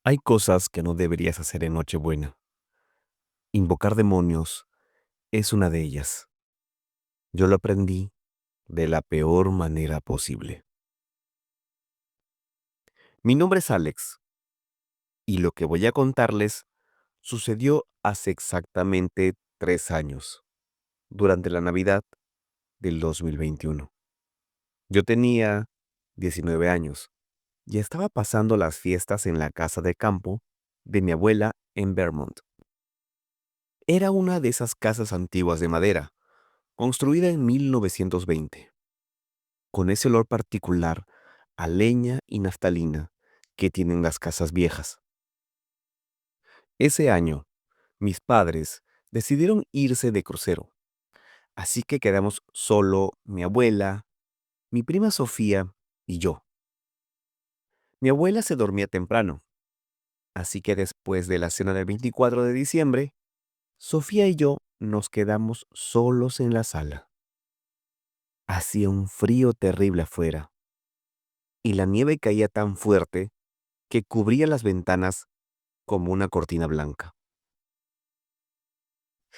Hay cosas que no deberías hacer en Nochebuena. Invocar demonios es una de ellas. Yo lo aprendí de la peor manera posible. Mi nombre es Alex y lo que voy a contarles sucedió hace exactamente 3 años, durante la Navidad del 2021. Yo tenía 19 años y estaba pasando las fiestas en la casa de campo de mi abuela en Vermont. Era una de esas casas antiguas de madera, construida en 1920, con ese olor particular a leña y naftalina que tienen las casas viejas. Ese año, mis padres decidieron irse de crucero, así que quedamos solo mi abuela, mi prima Sofía y yo. Mi abuela se dormía temprano, así que después de la cena del 24 de diciembre, Sofía y yo nos quedamos solos en la sala. Hacía un frío terrible afuera, y la nieve caía tan fuerte que cubría las ventanas como una cortina blanca.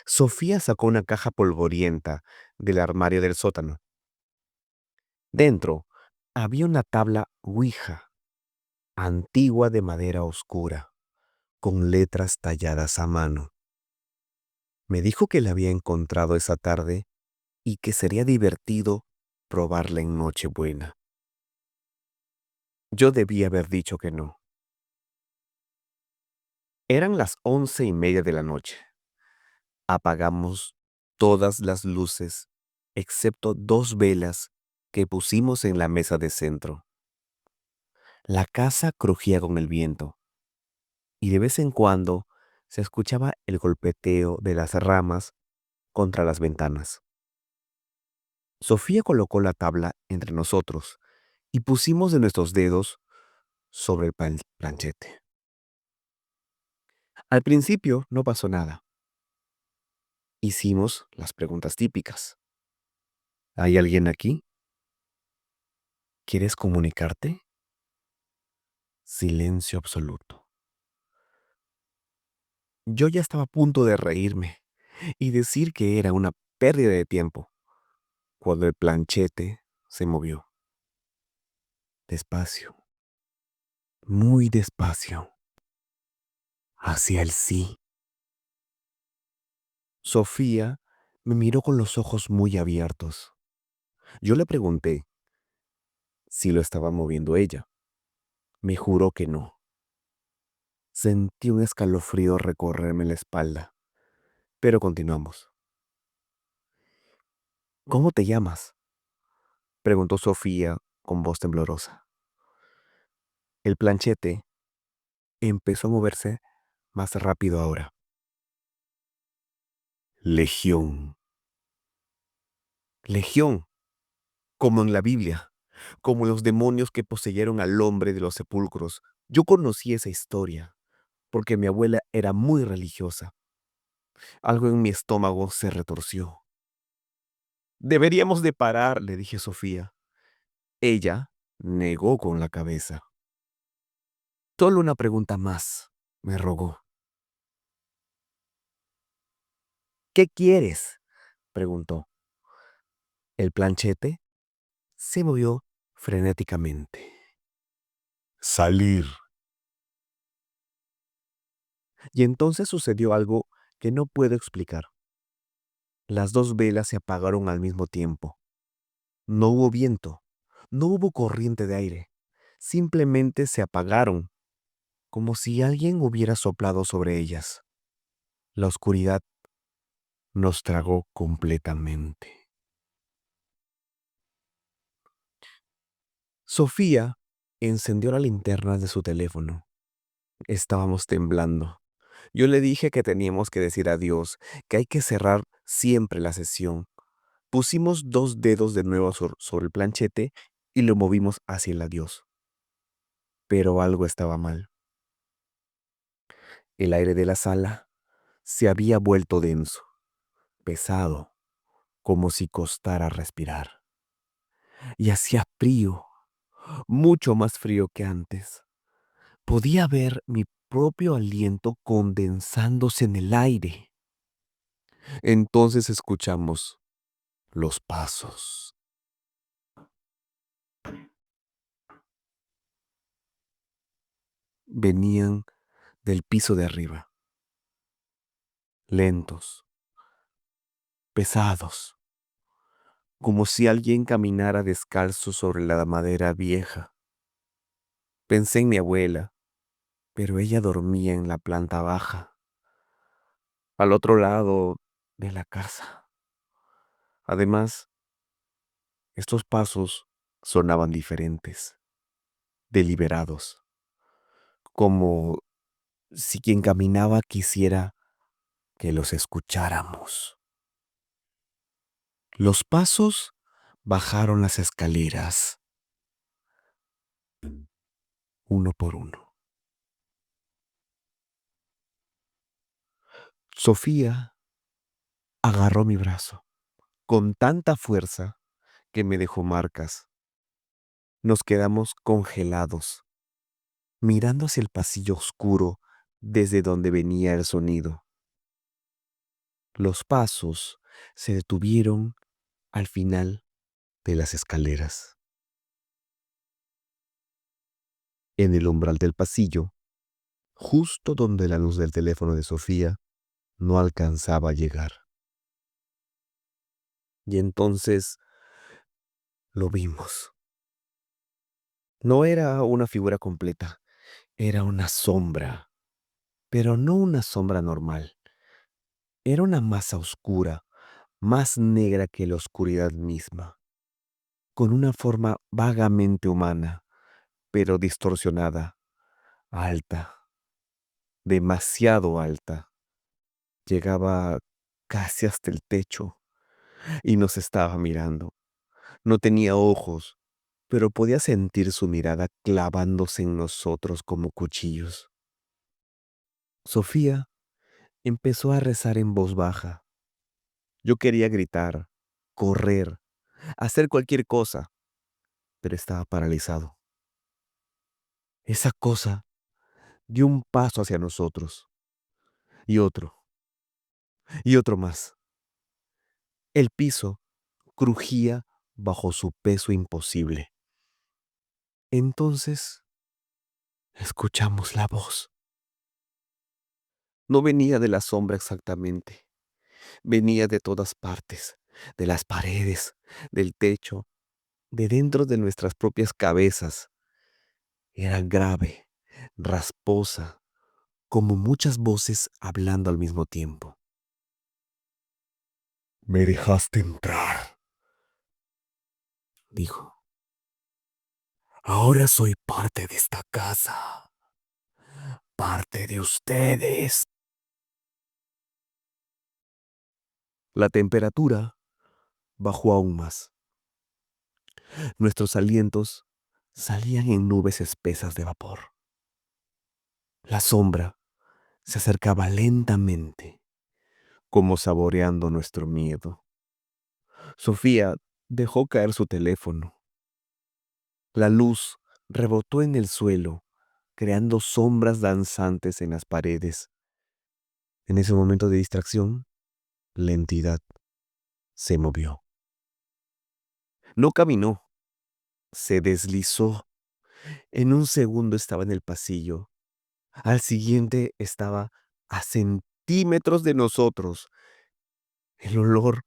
Sofía sacó una caja polvorienta del armario del sótano. Dentro había una tabla Ouija, antigua de madera oscura, con letras talladas a mano. Me dijo que la había encontrado esa tarde y que sería divertido probarla en Nochebuena. Yo debía haber dicho que no. Eran las 11:30 de la noche. Apagamos todas las luces, excepto 2 velas que pusimos en la mesa de centro. La casa crujía con el viento, y de vez en cuando se escuchaba el golpeteo de las ramas contra las ventanas. Sofía colocó la tabla entre nosotros y pusimos de nuestros dedos sobre el planchete. Al principio no pasó nada. Hicimos las preguntas típicas. ¿Hay alguien aquí? ¿Quieres comunicarte? Silencio absoluto. Yo ya estaba a punto de reírme y decir que era una pérdida de tiempo, cuando el planchete se movió. Despacio, muy despacio, hacia el sí. Sofía me miró con los ojos muy abiertos. Yo le pregunté si lo estaba moviendo ella. Me juró que no. Sentí un escalofrío recorrerme la espalda, pero continuamos. ¿Cómo te llamas?, preguntó Sofía con voz temblorosa. El planchete empezó a moverse más rápido ahora. Legión. Legión, como en la Biblia, como los demonios que poseyeron al hombre de los sepulcros. Yo conocí esa historia, porque mi abuela era muy religiosa. Algo en mi estómago se retorció. Deberíamos de parar, le dije a Sofía. Ella negó con la cabeza. Solo una pregunta más, me rogó. ¿Qué quieres?, preguntó. El planchete se movió frenéticamente. Salir. Y entonces sucedió algo que no puedo explicar. Las 2 velas se apagaron al mismo tiempo. No hubo viento, no hubo corriente de aire. Simplemente se apagaron, como si alguien hubiera soplado sobre ellas. La oscuridad nos tragó completamente. Sofía encendió la linterna de su teléfono. Estábamos temblando. Yo le dije que teníamos que decir adiós, que hay que cerrar siempre la sesión. Pusimos 2 dedos de nuevo sobre el planchete y lo movimos hacia el adiós. Pero algo estaba mal. El aire de la sala se había vuelto denso, pesado, como si costara respirar. Y hacía frío, mucho más frío que antes. Podía ver mi propio aliento condensándose en el aire. Entonces escuchamos los pasos. Venían del piso de arriba, lentos, pesados, como si alguien caminara descalzo sobre la madera vieja. Pensé en mi abuela, pero ella dormía en la planta baja, al otro lado de la casa. Además, estos pasos sonaban diferentes, deliberados, como si quien caminaba quisiera que los escucháramos. Los pasos bajaron las escaleras, uno por uno. Sofía agarró mi brazo con tanta fuerza que me dejó marcas. Nos quedamos congelados, mirando hacia el pasillo oscuro desde donde venía el sonido. Los pasos se detuvieron al final de las escaleras. En el umbral del pasillo, justo donde la luz del teléfono de Sofía no alcanzaba a llegar. Y entonces lo vimos. No era una figura completa, era una sombra, pero no una sombra normal. Era una masa oscura, más negra que la oscuridad misma, con una forma vagamente humana, pero distorsionada, alta, demasiado alta. Llegaba casi hasta el techo y nos estaba mirando. No tenía ojos, pero podía sentir su mirada clavándose en nosotros como cuchillos. Sofía empezó a rezar en voz baja. Yo quería gritar, correr, hacer cualquier cosa, pero estaba paralizado. Esa cosa dio un paso hacia nosotros, y y otro más. El piso crujía bajo su peso imposible. Entonces escuchamos la voz. No venía de la sombra exactamente, venía de todas partes, de las paredes, del techo, de dentro de nuestras propias cabezas. Era grave, rasposa, como muchas voces hablando al mismo tiempo. Me dejaste entrar, dijo. Ahora soy parte de esta casa, parte de ustedes. La temperatura bajó aún más. Nuestros alientos salían en nubes espesas de vapor. La sombra se acercaba lentamente, como saboreando nuestro miedo. Sofía dejó caer su teléfono. La luz rebotó en el suelo, creando sombras danzantes en las paredes. En ese momento de distracción, la entidad se movió. No caminó, se deslizó. En un segundo estaba en el pasillo. Al siguiente estaba a centímetros de nosotros. El olor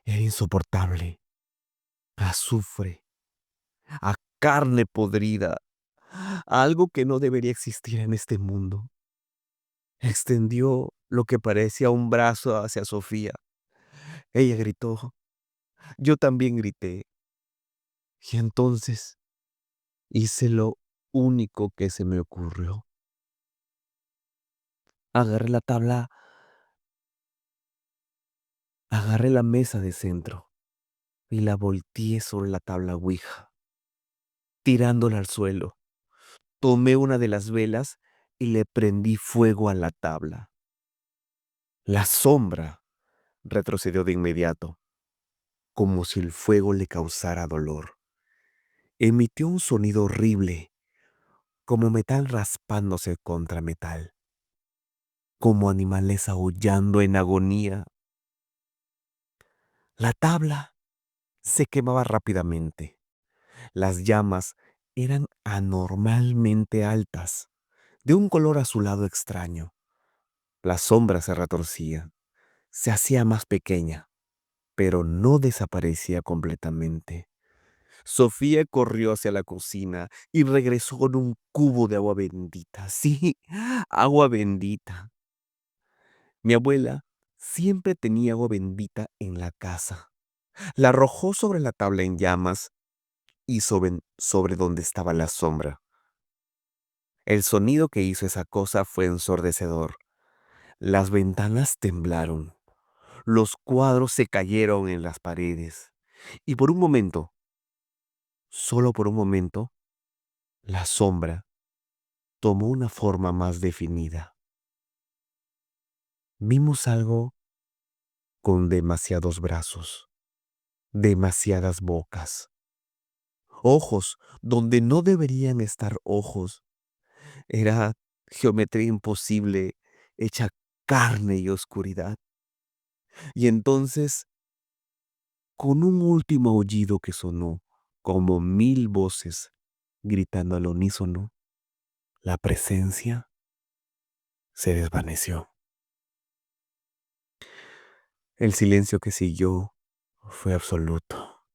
era insoportable. A azufre, a carne podrida, a algo que no debería existir en este mundo. Extendió lo que parecía un brazo hacia Sofía. Ella gritó. Yo también grité. Y entonces hice lo único que se me ocurrió. Agarré la tabla, agarré la mesa de centro y la volteé sobre la tabla Ouija, tirándola al suelo. Tomé una de las velas y le prendí fuego a la tabla. La sombra retrocedió de inmediato, como si el fuego le causara dolor. Emitió un sonido horrible, como metal raspándose contra metal, como animales aullando en agonía. La tabla se quemaba rápidamente. Las llamas eran anormalmente altas, de un color azulado extraño. La sombra se retorcía, se hacía más pequeña, pero no desaparecía completamente. Sofía corrió hacia la cocina y regresó con un cubo de agua bendita. Sí, agua bendita. Mi abuela siempre tenía agua bendita en la casa. La arrojó sobre la tabla en llamas y sobre donde estaba la sombra. El sonido que hizo esa cosa fue ensordecedor. Las ventanas temblaron, los cuadros se cayeron en las paredes y por un momento, solo por un momento, la sombra tomó una forma más definida. Vimos algo con demasiados brazos, demasiadas bocas, ojos donde no deberían estar ojos. Era geometría imposible, hecha carne y oscuridad. Y entonces, con un último aullido que sonó como 1000 voces gritando al unísono, la presencia se desvaneció. El silencio que siguió fue absoluto.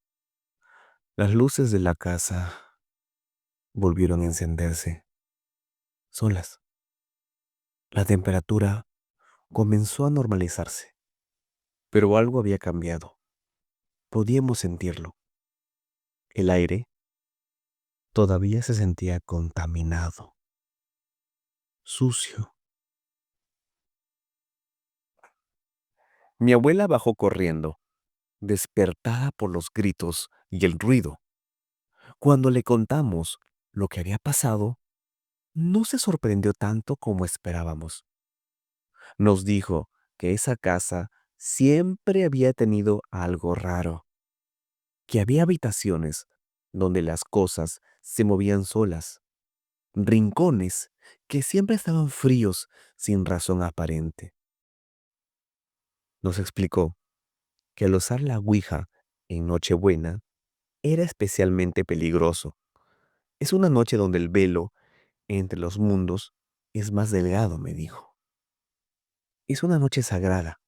Las luces de la casa volvieron a encenderse, solas. La temperatura comenzó a normalizarse, pero algo había cambiado. Podíamos sentirlo. El aire todavía se sentía contaminado, sucio. Mi abuela bajó corriendo, despertada por los gritos y el ruido. Cuando le contamos lo que había pasado, no se sorprendió tanto como esperábamos. Nos dijo que esa casa siempre había tenido algo raro, que había habitaciones donde las cosas se movían solas, rincones que siempre estaban fríos sin razón aparente. Nos explicó que al usar la Ouija en Nochebuena era especialmente peligroso. Es una noche donde el velo entre los mundos es más delgado, me dijo. Es una noche sagrada,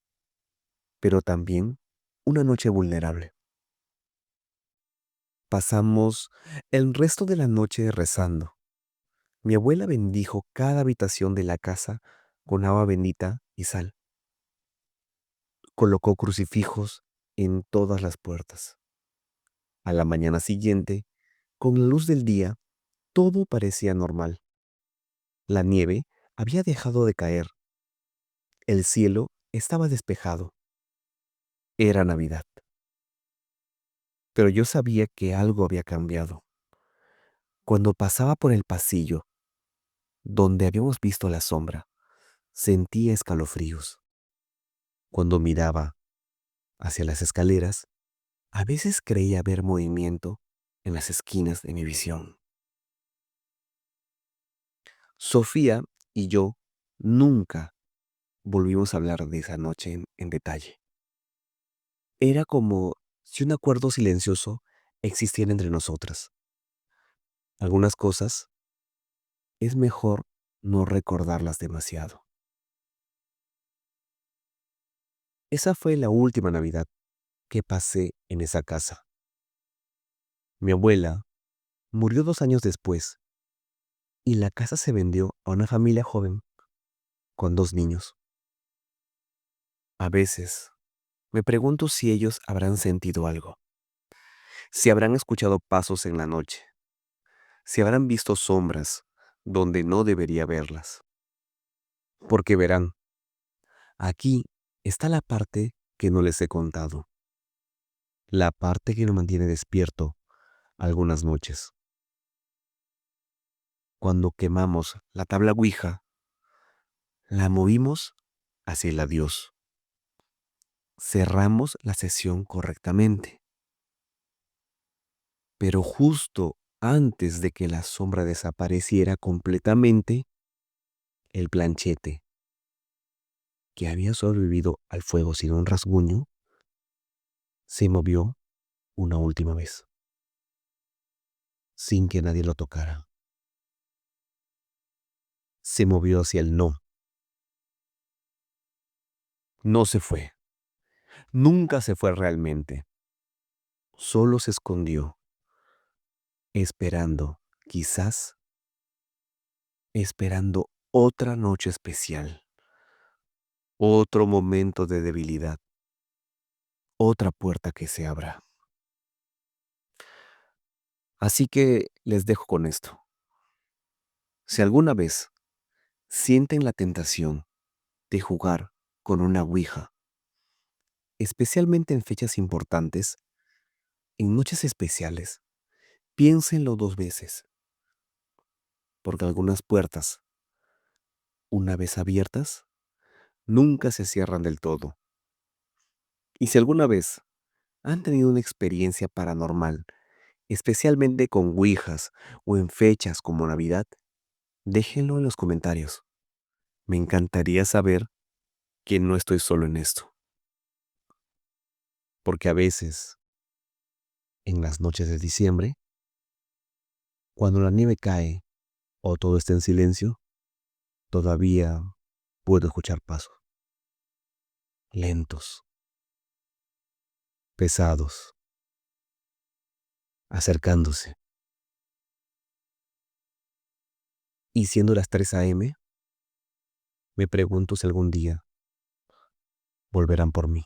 pero también una noche vulnerable. Pasamos el resto de la noche rezando. Mi abuela bendijo cada habitación de la casa con agua bendita y sal. Colocó crucifijos en todas las puertas. A la mañana siguiente, con la luz del día, todo parecía normal. La nieve había dejado de caer. El cielo estaba despejado. Era Navidad. Pero yo sabía que algo había cambiado. Cuando pasaba por el pasillo, donde habíamos visto la sombra, sentía escalofríos. Cuando miraba hacia las escaleras, a veces creía ver movimiento en las esquinas de mi visión. Sofía y yo nunca volvimos a hablar de esa noche en detalle. Era como si un acuerdo silencioso existiera entre nosotras. Algunas cosas es mejor no recordarlas demasiado. Esa fue la última Navidad que pasé en esa casa. Mi abuela murió 2 años después y la casa se vendió a una familia joven con 2 niños. A veces me pregunto si ellos habrán sentido algo, si habrán escuchado pasos en la noche, si habrán visto sombras donde no debería verlas. Porque verán, aquí está la parte que no les he contado, la parte que me mantiene despierto algunas noches. Cuando quemamos la tabla Ouija, la movimos hacia el adiós. Cerramos la sesión correctamente. Pero justo antes de que la sombra desapareciera completamente, el planchete, que había sobrevivido al fuego sin un rasguño, se movió una última vez, sin que nadie lo tocara. Se movió hacia el no. No se fue. Nunca se fue realmente. Solo se escondió, esperando, quizás, esperando otra noche especial, otro momento de debilidad, otra puerta que se abra. Así que les dejo con esto. Si alguna vez sienten la tentación de jugar con una ouija, especialmente en fechas importantes, en noches especiales, piénsenlo 2 veces, porque algunas puertas, una vez abiertas, nunca se cierran del todo. Y si alguna vez han tenido una experiencia paranormal, especialmente con ouijas o en fechas como Navidad, déjenlo en los comentarios. Me encantaría saber que no estoy solo en esto, porque a veces, en las noches de diciembre, cuando la nieve cae o todo está en silencio, todavía puedo escuchar pasos lentos, pesados, acercándose. Y siendo las 3 a.m., me pregunto si algún día volverán por mí.